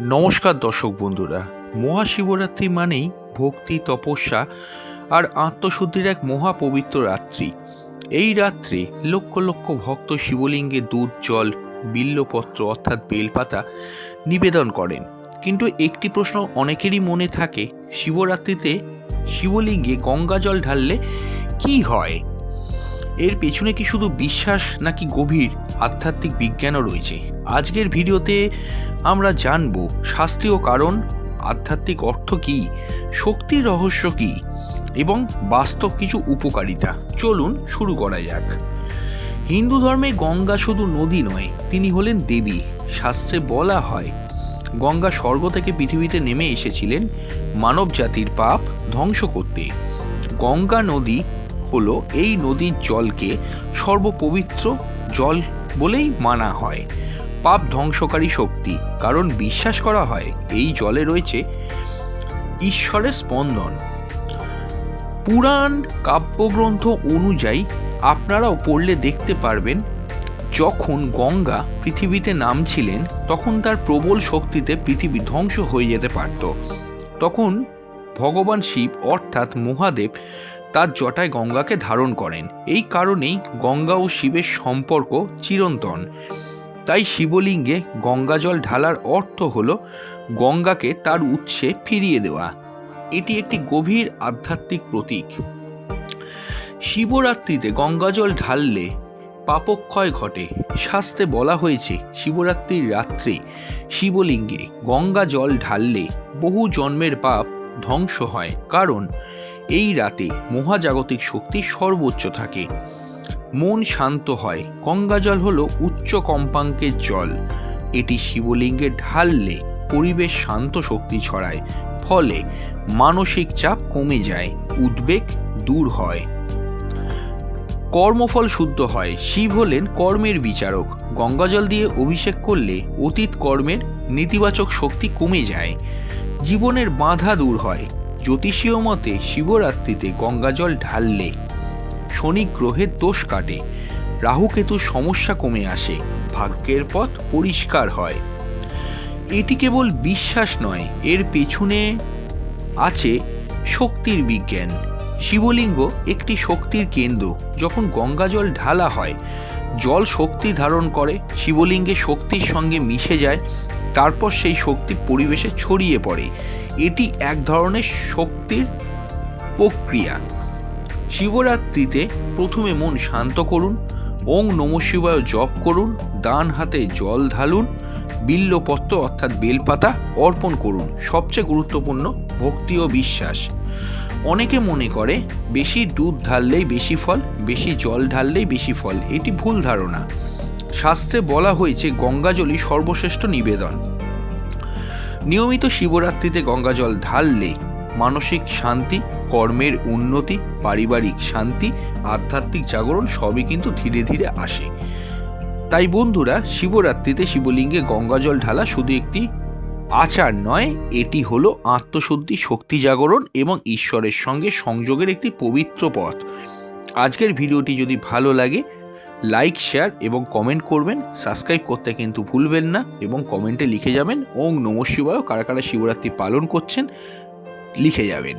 নমস্কার দর্শক বন্ধুরা। মহাশিবরাত্রি মানেই ভক্তি, তপস্যা আর আত্মশুদ্ধির এক মহাপবিত্র রাত্রি। এই রাত্রে লক্ষ লক্ষ ভক্ত শিবলিঙ্গে দুধ, জল, বিল্বপত্র অর্থাৎ বেলপাতা নিবেদন করেন। কিন্তু একটি প্রশ্ন অনেকেরই মনে থাকে, শিবরাত্রিতে শিবলিঙ্গে গঙ্গা জল ঢাললে কি হয়? এর পেছনে কি শুধু বিশ্বাস নাকি গভীর আধ্যাত্মিক বিজ্ঞানও রয়েছে? আজকের ভিডিওতে আমরা জানব শাস্ত্রীয় কারণ, আধ্যাত্মিক অর্থ কী, শক্তির রহস্য কী এবং বাস্তব কিছু উপকারিতা। চলুন শুরু করা যাক। হিন্দু ধর্মে গঙ্গা শুধু নদী নয়, তিনি হলেন দেবী। শাস্ত্রে বলা হয় গঙ্গা স্বর্গ থেকে পৃথিবীতে নেমে এসেছিলেন মানব জাতির পাপ ধ্বংস করতে। গঙ্গা নদী হলো এই নদীর জলকে সর্বপবিত্র জল বলেই মানা হয়, পাপ ধ্বংসকারী শক্তি। কারণ বিশ্বাস করা হয় এই জলে রয়েছে ঈশ্বরের স্পন্দন। পুরাণ কাব্যগ্রন্থ অনুযায়ী আপনারাও পড়লে দেখতে পারবেন, যখন গঙ্গা পৃথিবীতে নামছিলেন তখন তার প্রবল শক্তিতে পৃথিবী ধ্বংস হয়ে যেতে পারত। তখন ভগবান শিব অর্থাৎ মহাদেব তার জটায় গঙ্গাকে ধারণ করেন। এই কারণেই গঙ্গা ও শিবের সম্পর্ক চিরন্তন। তাই শিবলিঙ্গে গঙ্গা জল ঢালার অর্থ হল গঙ্গাকে তার উৎসে ফিরিয়ে দেওয়া। এটি একটি গভীর আধ্যাত্মিক প্রতীক। শিবরাত্রিতে গঙ্গা জল ঢাললে পাপক্ষয় ঘটে। শাস্ত্রে বলা হয়েছে শিবরাত্রির রাত্রে শিবলিঙ্গে গঙ্গা জল ঢাললে বহু জন্মের পাপ ধ্বংস হয়। কারণ এই রাতে মহাজাগতিক শক্তি সর্বোচ্চ থাকে, মন শান্ত হয়। গঙ্গা জল হলো উচ্চ কম্পাঙ্কের জল। এটি শিবলিঙ্গে ঢাললে পরিবেশ শান্ত শক্তি ছড়ায়, ফলে মানসিক চাপ কমে যায়, উদ্বেগ দূর হয়, কর্মফল শুদ্ধ হয়। শিব হলেন কর্মের বিচারক। গঙ্গাজল দিয়ে অভিষেক করলে অতীত কর্মের নেতিবাচক শক্তি কমে যায়, জীবনের বাধা দূর হয়। জ্যোতিষীয় মতে শিবরাত্রিতে গঙ্গাজল ঢাললে শনি গ্রহের দোষ কাটে, রাহুকেতুর সমস্যা কমে আসে, ভাগ্যের পথ পরিষ্কার হয়। এটি কেবল বিশ্বাস নয়, এর পেছনে আছে শক্তির বিজ্ঞান। শিবলিঙ্গ একটি শক্তির কেন্দ্র। যখন গঙ্গাজল ঢালা হয়, জল শক্তি ধারণ করে, শিবলিঙ্গে শক্তির সঙ্গে মিশে যায়, তারপর সেই শক্তি পরিবেশে ছড়িয়ে পড়ে। এটি এক ধরনের শক্তির প্রক্রিয়া। শিবরাত্রিতে প্রথমে মন শান্ত করুন, ওং নমঃ শিবায় জপ করুন, ডান হাতে জল ঢালুন, বিল্বপত্র অর্থাৎ বেলপাতা অর্পণ করুন। সবচেয়ে গুরুত্বপূর্ণ ভক্তি ও বিশ্বাস। অনেকে মনে করে বেশি দুধ ঢাললেই বেশি ফল, বেশি জল ঢাললেই বেশি ফল। এটি ভুল ধারণা। শাস্ত্রে বলা হয়েছে গঙ্গাজলই সর্বশ্রেষ্ঠ নিবেদন। নিয়মিত শিবরাত্রিতে গঙ্গাজল ঢাললে মানসিক শান্তি, কর্মের উন্নতি, পারিবারিক শান্তি, আধ্যাত্মিক জাগরণ সবই কিন্তু ধীরে ধীরে আসে। তাই বন্ধুরা, শিবরাত্রিতে শিবলিঙ্গে গঙ্গাজল ঢালা শুধু একটি আচার নয়, এটি হলো আত্মশুদ্ধি, শক্তি জাগরণ এবং ঈশ্বরের সঙ্গে সংযোগের একটি পবিত্র পথ। আজকের ভিডিওটি যদি ভালো লাগে লাইক, শেয়ার এবং কমেন্ট করবেন। সাবস্ক্রাইব করতে কিন্তু ভুলবেন না এবং কমেন্টে লিখে যাবেন ওং নমঃ শিবায়। কারা কারা শিবরাত্রি পালন করছেন লিখে যাবেন।